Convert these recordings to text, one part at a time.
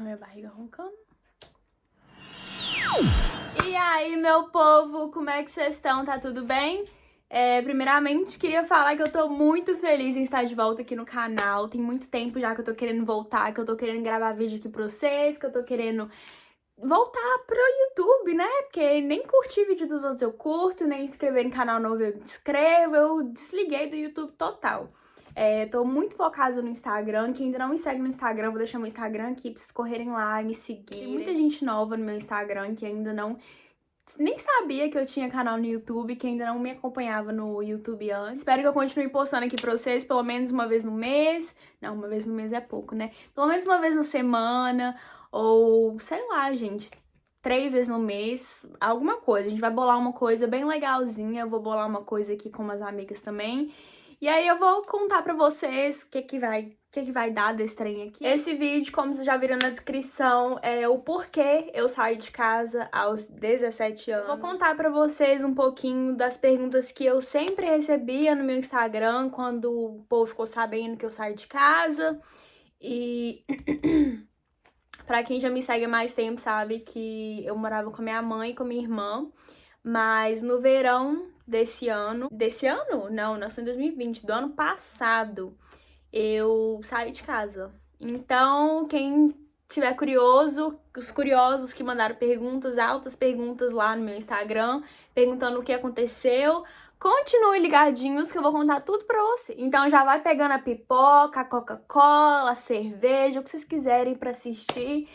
A minha barriga roncando. E aí, meu povo, como é que vocês estão? Tá tudo bem? Primeiramente, queria falar que eu tô muito feliz em estar de volta aqui no canal. Tem muito tempo já que eu tô querendo voltar, que eu tô querendo gravar vídeo aqui pra vocês, que eu tô querendo voltar pro YouTube, né? Porque nem curtir vídeo dos outros eu curto, nem inscrever em canal novo eu me inscrevo. Eu desliguei do YouTube total. Tô muito focada no Instagram. Quem ainda não me segue no Instagram, vou deixar meu Instagram aqui pra vocês correrem lá e me seguirem. Tem muita gente nova no meu Instagram que ainda nem sabia que eu tinha canal no YouTube, que ainda não me acompanhava no YouTube antes. Espero que eu continue postando aqui pra vocês pelo menos uma vez no mês. Não, uma vez no mês é pouco, né? Pelo menos uma vez na semana, ou sei lá, gente, 3 vezes no mês, alguma coisa. A gente vai bolar uma coisa bem legalzinha. Eu vou bolar uma coisa aqui com umas amigas também. E aí eu vou contar pra vocês o que vai dar desse trem aqui. Esse vídeo, como vocês já viram na descrição, é o porquê eu saí de casa aos 17 anos. Vou contar pra vocês um pouquinho das perguntas que eu sempre recebia no meu Instagram quando o povo ficou sabendo que eu saí de casa. E pra quem já me segue há mais tempo sabe que eu morava com a minha mãe e com a minha irmã. Mas no verão desse ano... Desse ano? Não, nós estamos em 2020. Do ano passado, eu saí de casa. Então, quem tiver curioso, os curiosos que mandaram perguntas, altas perguntas lá no meu Instagram, perguntando o que aconteceu, continuem ligadinhos que eu vou contar tudo pra você. Então já vai pegando a pipoca, a Coca-Cola, a cerveja, o que vocês quiserem pra assistir,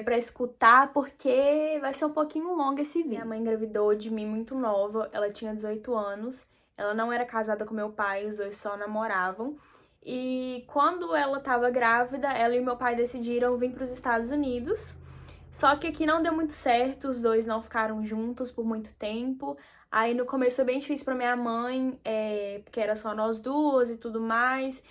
pra escutar, porque vai ser um pouquinho longo esse vídeo. Minha mãe engravidou de mim muito nova, ela tinha 18 anos, ela não era casada com meu pai, os dois só namoravam. E quando ela tava grávida, ela e meu pai decidiram vir para os Estados Unidos. Só que aqui não deu muito certo, os dois não ficaram juntos por muito tempo. Aí no começo foi bem difícil pra minha mãe, porque era só nós duas e tudo mais.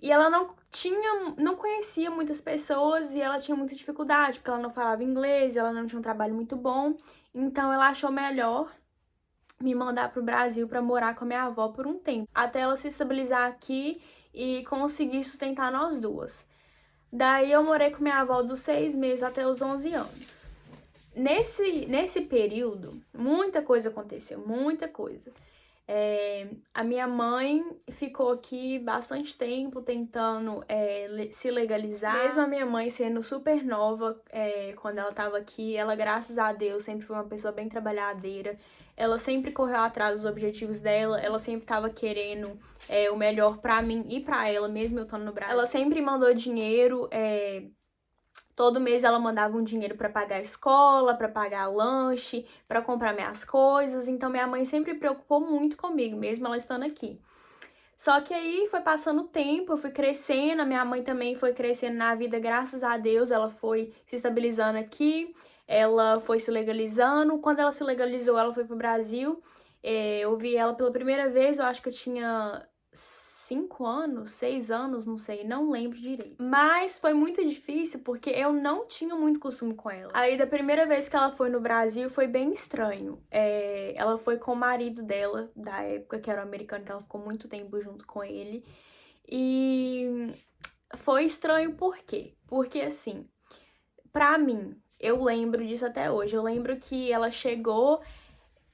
E ela não conhecia muitas pessoas e ela tinha muita dificuldade, porque ela não falava inglês, ela não tinha um trabalho muito bom. Então ela achou melhor me mandar pro Brasil pra morar com a minha avó por um tempo, até ela se estabilizar aqui e conseguir sustentar nós duas. Daí eu morei com minha avó dos 6 meses até os 11 anos. Nesse período, muita coisa aconteceu, muita coisa. A minha mãe ficou aqui bastante tempo tentando se legalizar. Mesmo a minha mãe sendo super nova quando ela tava aqui, ela, graças a Deus, sempre foi uma pessoa bem trabalhadeira. Ela sempre correu atrás dos objetivos dela, ela sempre tava querendo o melhor pra mim e pra ela, mesmo eu estando no Brasil. Ela sempre mandou dinheiro, todo mês ela mandava um dinheiro pra pagar a escola, pra pagar lanche, pra comprar minhas coisas. Então minha mãe sempre preocupou muito comigo, mesmo ela estando aqui. Só que aí foi passando o tempo, eu fui crescendo, a minha mãe também foi crescendo na vida, graças a Deus, ela foi se estabilizando aqui, ela foi se legalizando. Quando ela se legalizou, ela foi pro Brasil. Eu vi ela pela primeira vez, eu acho que eu tinha 5 anos, 6 anos, não sei, não lembro direito. Mas foi muito difícil porque eu não tinha muito costume com ela. Aí da primeira vez que ela foi no Brasil foi bem estranho. Ela foi com o marido dela, da época, que era o americano, que ela ficou muito tempo junto com ele. E foi estranho por quê? Porque assim, pra mim, eu lembro disso até hoje. Eu lembro que ela chegou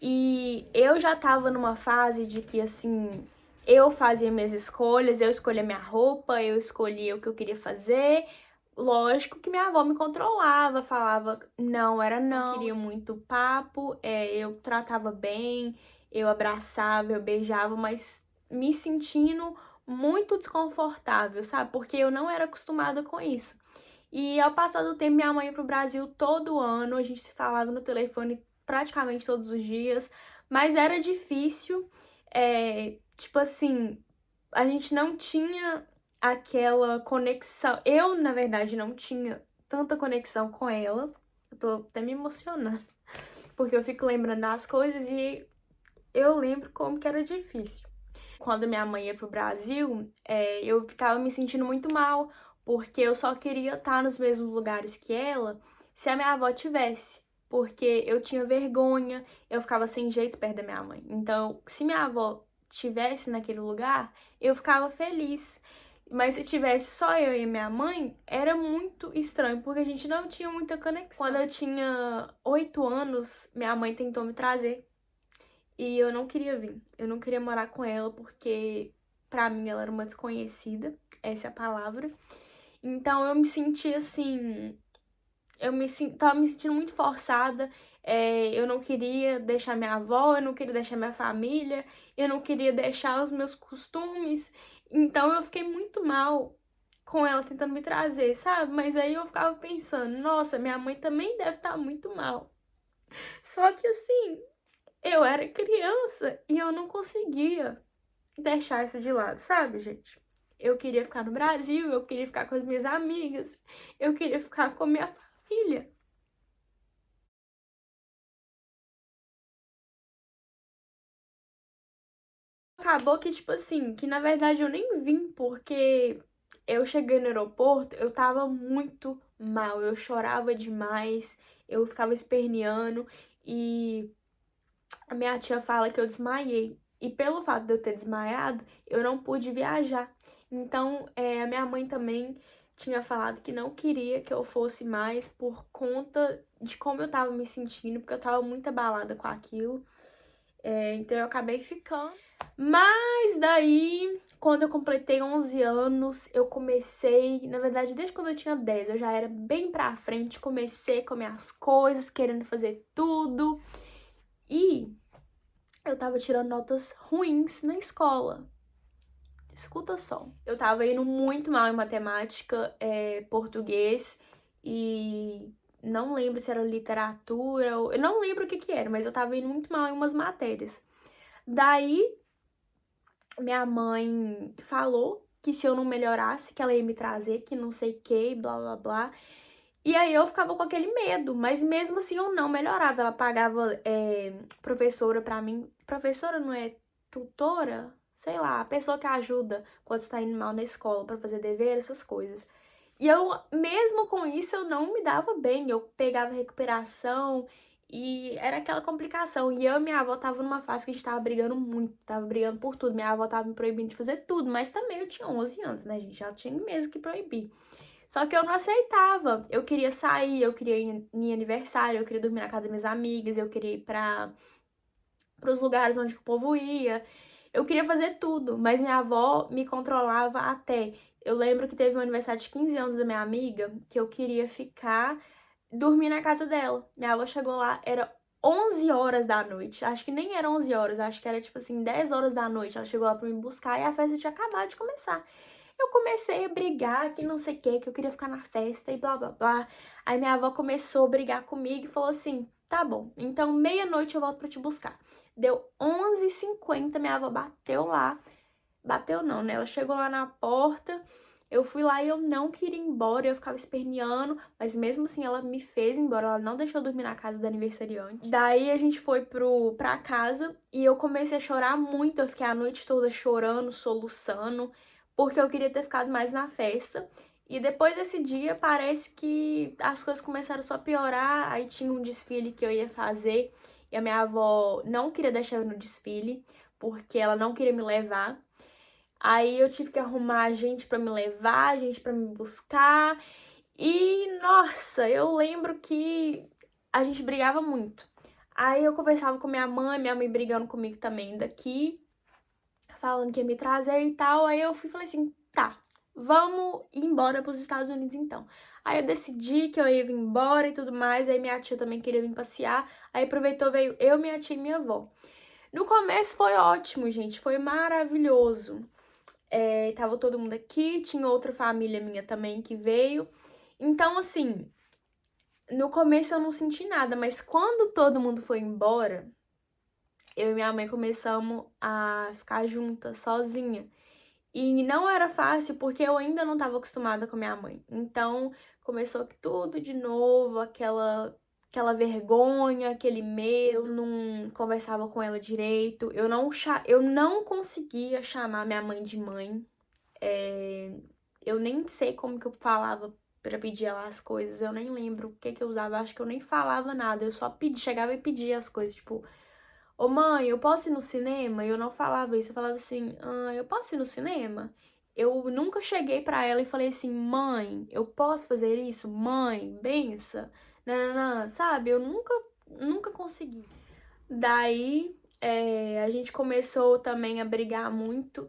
e eu já tava numa fase de que, assim, eu fazia minhas escolhas, eu escolhia minha roupa, eu escolhia o que eu queria fazer. Lógico que minha avó me controlava, falava não, era não, queria muito papo, eu tratava bem, eu abraçava, eu beijava, mas me sentindo muito desconfortável, sabe? Porque eu não era acostumada com isso. E ao passar do tempo, minha mãe ia pro Brasil todo ano, a gente se falava no telefone praticamente todos os dias, mas era difícil, tipo assim, a gente não tinha aquela conexão. Eu, na verdade, não tinha tanta conexão com ela. Eu tô até me emocionando, porque eu fico lembrando das coisas e eu lembro como que era difícil. Quando minha mãe ia pro Brasil, eu ficava me sentindo muito mal, porque eu só queria estar nos mesmos lugares que ela se a minha avó tivesse. Porque eu tinha vergonha, eu ficava sem jeito perto da minha mãe. Então, se minha avó tivesse naquele lugar, eu ficava feliz. Mas se tivesse só eu e minha mãe, era muito estranho, porque a gente não tinha muita conexão. Quando eu tinha 8 anos, minha mãe tentou me trazer. E eu não queria vir. Eu não queria morar com ela, porque pra mim ela era uma desconhecida. Essa é a palavra. Então eu me senti assim. Tava me sentindo muito forçada. Eu não queria deixar minha avó, eu não queria deixar minha família, eu não queria deixar os meus costumes. Então eu fiquei muito mal com ela tentando me trazer, sabe? Mas aí eu ficava pensando, nossa, minha mãe também deve estar muito mal. Só que assim, eu era criança e eu não conseguia deixar isso de lado, sabe, gente? Eu queria ficar no Brasil, eu queria ficar com as minhas amigas, eu queria ficar com a minha família. Acabou que, tipo assim, que na verdade eu nem vim, porque eu cheguei no aeroporto, eu tava muito mal, eu chorava demais, eu ficava esperneando e a minha tia fala que eu desmaiei. E pelo fato de eu ter desmaiado, eu não pude viajar. Então, a minha mãe também tinha falado que não queria que eu fosse mais por conta de como eu tava me sentindo, porque eu tava muito abalada com aquilo. Então eu acabei ficando. Mas daí, quando eu completei 11 anos, eu comecei, na verdade, desde quando eu tinha 10, eu já era bem pra frente, comecei com minhas coisas, querendo fazer tudo. E eu tava tirando notas ruins na escola. Escuta só. Eu tava indo muito mal em matemática, português e não lembro se era literatura, eu não lembro o que que era, mas eu tava indo muito mal em umas matérias. Daí, minha mãe falou que se eu não melhorasse, que ela ia me trazer, que não sei o que, blá blá blá. E aí eu ficava com aquele medo, mas mesmo assim eu não melhorava. Ela pagava professora pra mim. Professora não é tutora? Sei lá, a pessoa que ajuda quando está indo mal na escola pra fazer dever, essas coisas. E eu, mesmo com isso, eu não me dava bem. Eu pegava recuperação e era aquela complicação. E eu e minha avó tava numa fase que a gente tava brigando muito, tava brigando por tudo. Minha avó tava me proibindo de fazer tudo, mas também eu tinha 11 anos, né, gente? Já tinha mesmo que proibir. Só que eu não aceitava. Eu queria sair, eu queria ir em aniversário, eu queria dormir na casa das minhas amigas, eu queria ir para os lugares onde o povo ia. Eu queria fazer tudo, mas minha avó me controlava até. Eu lembro que teve um aniversário de 15 anos da minha amiga que eu queria ficar dormir na casa dela. Minha avó chegou lá, era 11 horas da noite. Acho que nem era 11 horas, acho que era tipo assim 10 horas da noite. Ela chegou lá pra me buscar e a festa tinha acabado de começar. Eu comecei a brigar, que não sei o que eu queria ficar na festa e blá blá blá. Aí minha avó começou a brigar comigo e falou assim: tá bom, então meia-noite eu volto pra te buscar. Deu 11h50, minha avó bateu lá. Bateu não, né? Ela chegou lá na porta. Eu fui lá e eu não queria ir embora, eu ficava esperneando, mas mesmo assim ela me fez ir embora, ela não deixou eu dormir na casa da aniversariante. Daí a gente foi pra casa e eu comecei a chorar muito, eu fiquei a noite toda chorando, soluçando, porque eu queria ter ficado mais na festa. E depois desse dia parece que as coisas começaram só a piorar, aí tinha um desfile que eu ia fazer e a minha avó não queria deixar eu ir no desfile, porque ela não queria me levar. Aí eu tive que arrumar gente pra me levar, gente pra me buscar. E, nossa, eu lembro que a gente brigava muito. Aí eu conversava com minha mãe brigando comigo também daqui, falando que ia me trazer e tal. Aí eu fui e falei assim, tá, vamos ir embora pros Estados Unidos então. Aí eu decidi que eu ia vir embora e tudo mais. Aí minha tia também queria vir passear. Aí aproveitou, veio eu, minha tia e minha avó. No começo foi ótimo, gente, foi maravilhoso. Tava todo mundo aqui, tinha outra família minha também que veio. Então, assim, no começo eu não senti nada, mas quando todo mundo foi embora, eu e minha mãe começamos a ficar juntas, sozinha. E não era fácil porque eu ainda não estava acostumada com minha mãe. Então, começou tudo de novo, aquela vergonha, aquele medo, eu não conversava com ela direito, eu não conseguia chamar minha mãe de mãe. Eu nem sei como que eu falava pra pedir ela as coisas, eu nem lembro o que que eu usava, acho que eu nem falava nada, eu só chegava e pedia as coisas, tipo, ô mãe, eu posso ir no cinema? E eu não falava isso, eu falava assim, eu posso ir no cinema? Eu nunca cheguei pra ela e falei assim, mãe, eu posso fazer isso? Mãe, bença, nananã, sabe? Eu nunca consegui. Daí, a gente começou também a brigar muito.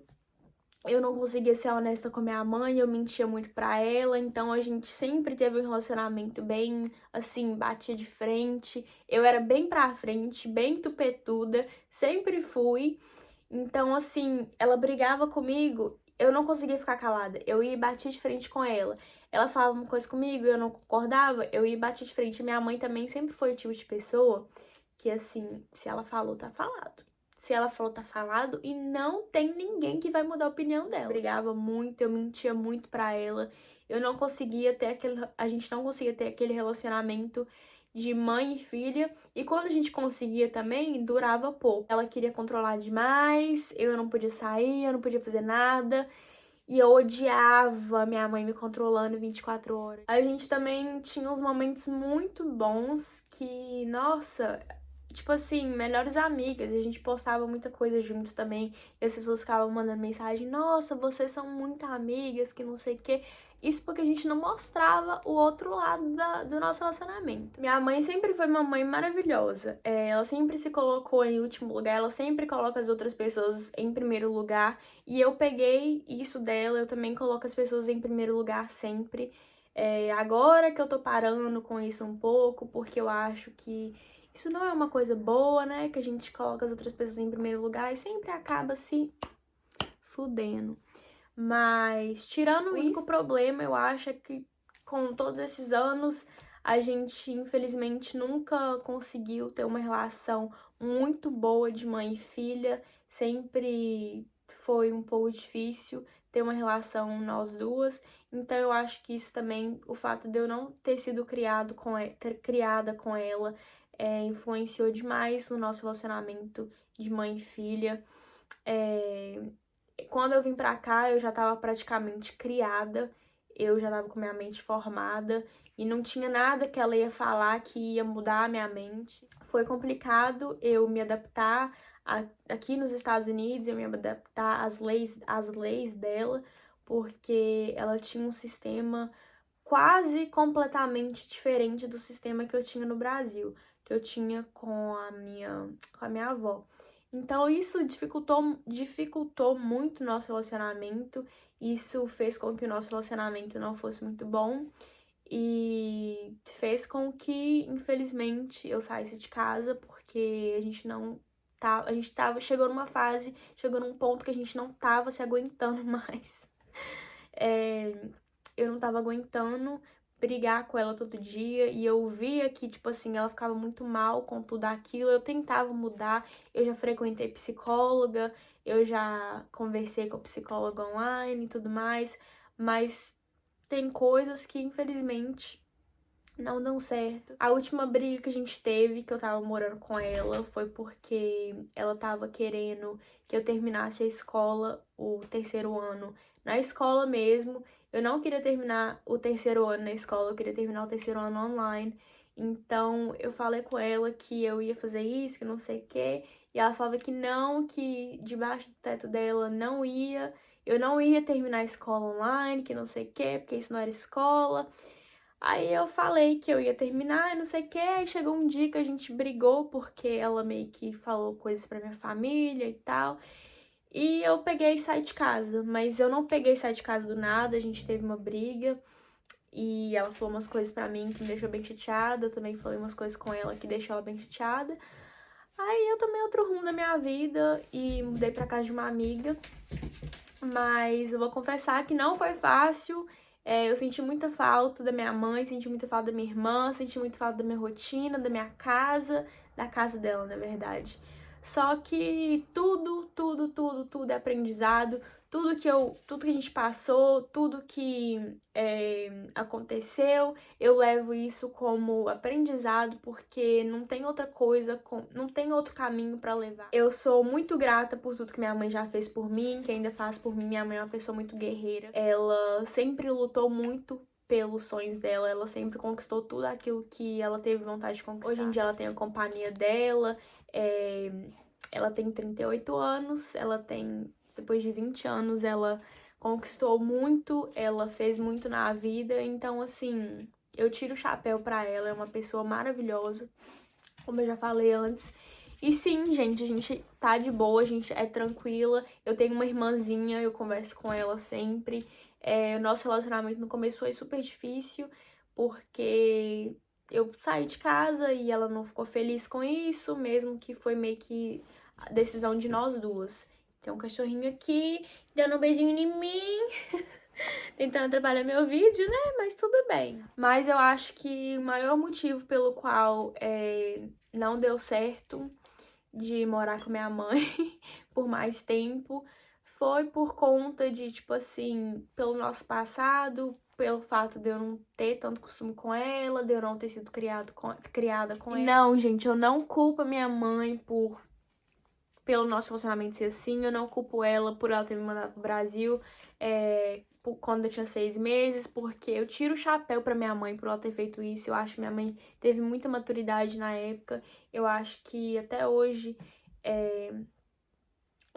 Eu não conseguia ser honesta com a minha mãe, eu mentia muito pra ela, então a gente sempre teve um relacionamento bem, assim, batia de frente. Eu era bem pra frente, bem tupetuda, sempre fui. Então, assim, ela brigava comigo, eu não conseguia ficar calada. Eu ia e batia de frente com ela. Ela falava uma coisa comigo, eu não concordava, eu ia e batia de frente. Minha mãe também sempre foi o tipo de pessoa que, assim, se ela falou, tá falado. Se ela falou, tá falado, e não tem ninguém que vai mudar a opinião dela. Eu brigava muito, eu mentia muito pra ela. Eu não conseguia ter aquele. A gente não conseguia ter aquele relacionamento de mãe e filha. E quando a gente conseguia também, durava pouco. Ela queria controlar demais, eu não podia sair, eu não podia fazer nada. E eu odiava minha mãe me controlando 24 horas. A gente também tinha uns momentos muito bons que, nossa, tipo assim, melhores amigas. E a gente postava muita coisa juntos também. E as pessoas ficavam mandando mensagem: nossa, vocês são muito amigas, que não sei o quê. Isso porque a gente não mostrava o outro lado do nosso relacionamento. Minha mãe sempre foi uma mãe maravilhosa. Ela sempre se colocou em último lugar, ela sempre coloca as outras pessoas em primeiro lugar. E eu peguei isso dela, eu também coloco as pessoas em primeiro lugar sempre. Agora que eu tô parando com isso um pouco, porque eu acho que isso não é uma coisa boa, né? Que a gente coloca as outras pessoas em primeiro lugar e sempre acaba se fudendo. Mas, tirando isso, o único problema, eu acho, é que com todos esses anos, a gente, infelizmente, nunca conseguiu ter uma relação muito boa de mãe e filha. Sempre foi um pouco difícil ter uma relação nós duas. Então, eu acho que isso também, o fato de eu não ter sido ter criada com ela, influenciou demais no nosso relacionamento de mãe e filha. Quando eu vim pra cá, eu já tava praticamente criada, eu já tava com minha mente formada e não tinha nada que ela ia falar que ia mudar a minha mente. Foi complicado eu me adaptar aqui nos Estados Unidos, eu me adaptar às leis dela, porque ela tinha um sistema quase completamente diferente do sistema que eu tinha no Brasil, que eu tinha com a minha avó. Então isso dificultou muito o nosso relacionamento, isso fez com que o nosso relacionamento não fosse muito bom e fez com que, infelizmente, eu saísse de casa porque a gente não tá, a gente tava, chegou num ponto que a gente não tava se aguentando mais. Eu não tava aguentando brigar com ela todo dia e eu via que, tipo assim, ela ficava muito mal com tudo aquilo. Eu tentava mudar, eu já frequentei psicóloga, eu já conversei com psicóloga online e tudo mais, mas tem coisas que, infelizmente, não dão certo. A última briga que a gente teve, que eu tava morando com ela, foi porque ela tava querendo que eu terminasse a escola, o terceiro ano, na escola mesmo. Eu não queria terminar o terceiro ano na escola, eu queria terminar o terceiro ano online. Então, eu falei com ela que eu ia fazer isso, que não sei o quê. E ela falava que não, que debaixo do teto dela não ia. Eu não ia terminar a escola online, que não sei o quê, porque isso não era escola. Aí eu falei que eu ia terminar e não sei o que, aí chegou um dia que a gente brigou porque ela meio que falou coisas pra minha família e tal. E eu peguei e saí de casa, mas eu não peguei e saí de casa do nada, a gente teve uma briga e ela falou umas coisas pra mim que me deixou bem chateada, eu também falei umas coisas com ela que deixou ela bem chateada. Aí eu tomei outro rumo da minha vida e mudei pra casa de uma amiga, mas eu vou confessar que não foi fácil. Eu senti muita falta da minha mãe, senti muita falta da minha irmã, senti muita falta da minha rotina, da minha casa, da casa dela, na verdade. Só que tudo é aprendizado, tudo que a gente passou, tudo que aconteceu, eu levo isso como aprendizado, porque não tem outra coisa, não tem outro caminho pra levar. Eu sou muito grata por tudo que minha mãe já fez por mim, que ainda faz por mim. Minha mãe é uma pessoa muito guerreira. Ela sempre lutou muito pelos sonhos dela, ela sempre conquistou tudo aquilo que ela teve vontade de conquistar. Hoje em dia ela tem a companhia dela, ela tem 38 anos, depois de 20 anos, ela conquistou muito, ela fez muito na vida, então assim, eu tiro o chapéu pra ela, é uma pessoa maravilhosa, como eu já falei antes. E sim, gente, a gente tá de boa, a gente é tranquila. Eu tenho uma irmãzinha, eu converso com ela sempre. O nosso relacionamento no começo foi super difícil, porque eu saí de casa e ela não ficou feliz com isso, mesmo que foi meio que a decisão de nós duas. Tem um cachorrinho aqui, dando um beijinho em mim, tentando atrapalhar meu vídeo, né? Mas tudo bem. Mas eu acho que o maior motivo pelo qual não deu certo de morar com minha mãe por mais tempo foi por conta de, tipo assim, pelo nosso passado, pelo fato de eu não ter tanto costume com ela, de eu não ter sido criada com ela. Não, gente, eu não culpo a minha mãe pelo nosso relacionamento ser assim, eu não culpo ela por ela ter me mandado pro Brasil quando eu tinha 6 meses, porque eu tiro o chapéu pra minha mãe por ela ter feito isso. Eu acho que minha mãe teve muita maturidade na época, eu acho que até hoje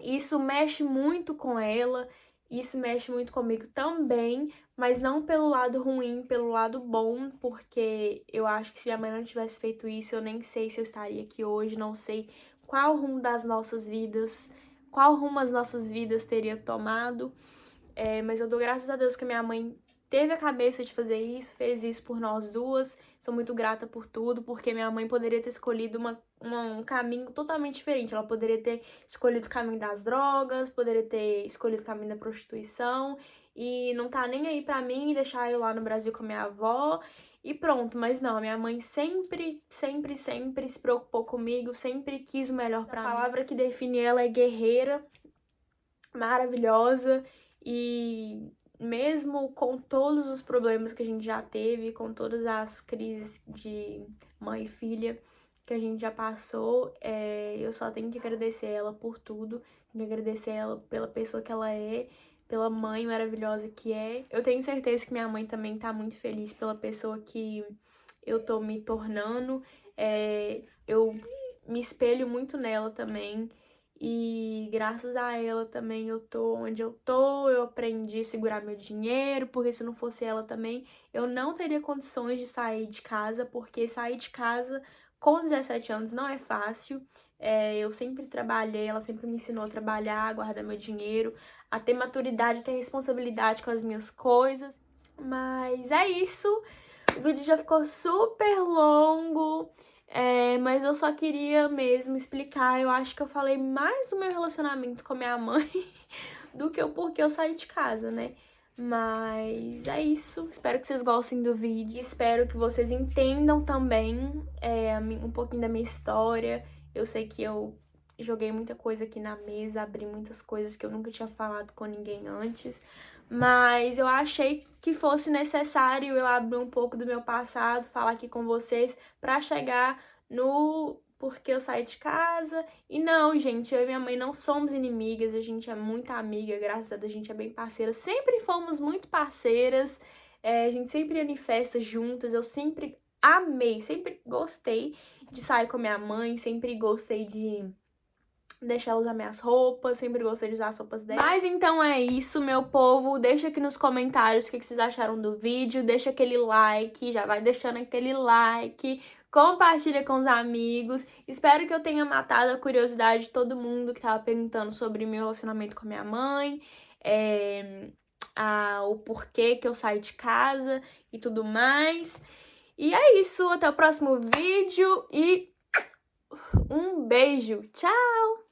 isso mexe muito com ela, isso mexe muito comigo também, mas não pelo lado ruim, pelo lado bom, porque eu acho que se minha mãe não tivesse feito isso, eu nem sei se eu estaria aqui hoje, não sei qual rumo das nossas vidas, qual rumo as nossas vidas teria tomado, mas eu dou graças a Deus que a minha mãe teve a cabeça de fazer isso, fez isso por nós duas. Sou muito grata por tudo, porque minha mãe poderia ter escolhido um caminho totalmente diferente. Ela poderia ter escolhido o caminho das drogas, poderia ter escolhido o caminho da prostituição e não tá nem aí pra mim, deixar eu lá no Brasil com a minha avó e pronto. Mas não, a minha mãe sempre se preocupou comigo, sempre quis o melhor pra mim. A palavra que define ela é guerreira, maravilhosa. E mesmo com todos os problemas que a gente já teve, com todas as crises de mãe e filha que a gente já passou, eu só tenho que agradecer ela por tudo, tenho que agradecer ela pela pessoa que ela é, pela mãe maravilhosa que é. Eu tenho certeza que minha mãe também tá muito feliz pela pessoa que eu tô me tornando, eu me espelho muito nela também. E graças a ela também eu tô onde eu tô, eu aprendi a segurar meu dinheiro, porque se não fosse ela também, eu não teria condições de sair de casa, porque sair de casa com 17 anos não é fácil. Eu sempre trabalhei, ela sempre me ensinou a trabalhar, a guardar meu dinheiro, a ter maturidade, a ter responsabilidade com as minhas coisas. Mas é isso, o vídeo já ficou super longo. Mas eu só queria mesmo explicar, eu acho que eu falei mais do meu relacionamento com a minha mãe do que o porquê eu saí de casa, né? Mas é isso, espero que vocês gostem do vídeo, espero que vocês entendam também um pouquinho da minha história. Eu sei que eu joguei muita coisa aqui na mesa, abri muitas coisas que eu nunca tinha falado com ninguém antes, mas eu achei que fosse necessário eu abrir um pouco do meu passado, falar aqui com vocês pra chegar no porquê eu saí de casa. E não, gente, eu e minha mãe não somos inimigas, a gente é muito amiga, graças a Deus a gente é bem parceira, sempre fomos muito parceiras, a gente sempre ia em festas juntas, eu sempre amei, sempre gostei de sair com a minha mãe, sempre gostei de deixar ela usar minhas roupas, sempre gostei de usar as roupas dela. Mas então é isso, meu povo, deixa aqui nos comentários o que vocês acharam do vídeo, deixa aquele like, já vai deixando aquele like, compartilha com os amigos. Espero que eu tenha matado a curiosidade de todo mundo que tava perguntando sobre meu relacionamento com a minha mãe, o porquê que eu saí de casa e tudo mais. E é isso, até o próximo vídeo e um beijo, tchau!